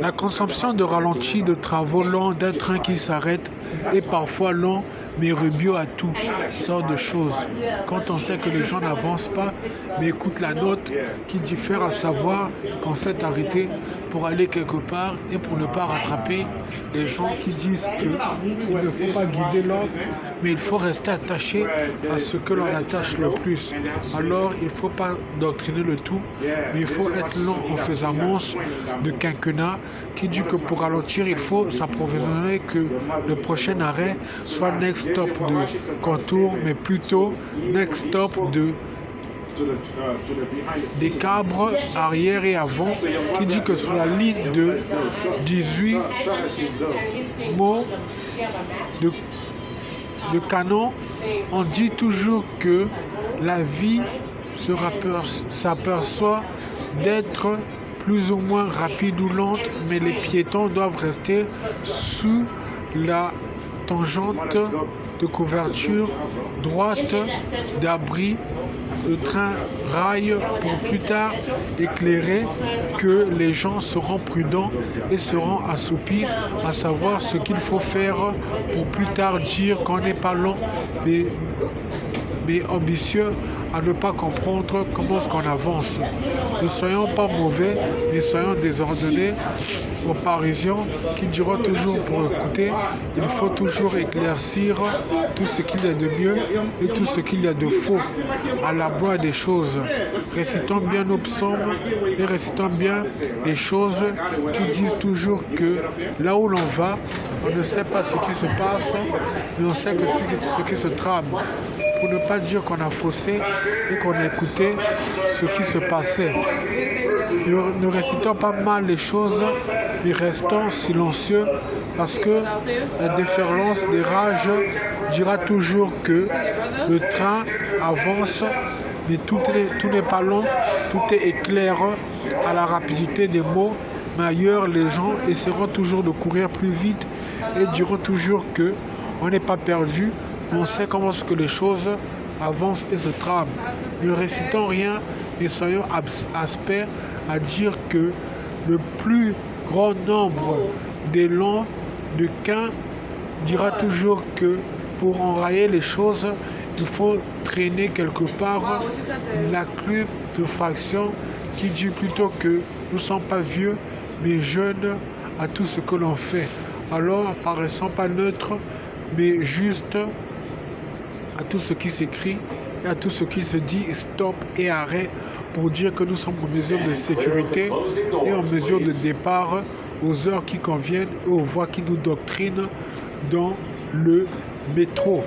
La consommation de ralenti, de travaux lents, d'un train qui s'arrête est parfois lent, mais rubio à tout sortes de choses. Quand on sait que les gens n'avancent pas, mais écoutent la note qui diffère, à savoir qu'on s'est arrêté pour aller quelque part et pour ne pas rattraper les gens qui disent qu'il ne faut pas guider l'ordre, mais il faut rester attaché à ce que l'on attache le plus. Alors, il ne faut pas doctriner le tout, mais il faut être lent en faisant monstre de quinquennat qui dit que pour ralentir, il faut s'approvisionner que le prochain arrêt soit next stop de contour, mais plutôt next stop des cabres arrière et avant, qui dit que sur la ligne de 18 mots de canon, on dit toujours que la vie s'aperçoit d'être plus ou moins rapide ou lente, mais les piétons doivent rester sous la tangente de couverture droite d'abri. Le train raille pour plus tard éclairer que les gens seront prudents et seront assoupis à savoir ce qu'il faut faire pour plus tard dire qu'on n'est pas lent mais ambitieux à ne pas comprendre comment est-ce qu'on avance. Ne soyons pas mauvais, mais soyons désordonnés. Aux Parisiens qui diront toujours pour écouter, il faut toujours éclaircir tout ce qu'il y a de mieux et tout ce qu'il y a de faux à la boîte des choses. Récitons bien nos psaumes et récitons bien les choses qui disent toujours que là où l'on va, on ne sait pas ce qui se passe, mais on sait que ce qui se trame. Pour ne pas dire qu'on a faussé et qu'on a écouté ce qui se passait. Ne récitons pas mal les choses, mais restons silencieux parce que la déferlance des rages dira toujours que le train avance, mais tout n'est pas long, tout est éclair à la rapidité des mots, mais ailleurs les gens essaieront toujours de courir plus vite et diront toujours que on n'est pas perdu. On sait comment est-ce que les choses avancent et se trament. Ne récitons rien, mais soyons aspects à dire que le plus grand nombre d'élan de Cain dira toujours que pour enrayer les choses, il faut traîner quelque part la clube de fraction qui dit plutôt que nous ne sommes pas vieux, mais jeunes à tout ce que l'on fait. Alors, apparaissons pas neutres, mais juste à tout ce qui s'écrit et à tout ce qui se dit stop et arrêt pour dire que nous sommes en mesure de sécurité et en mesure de départ aux heures qui conviennent et aux voies qui nous doctrinent dans le métro.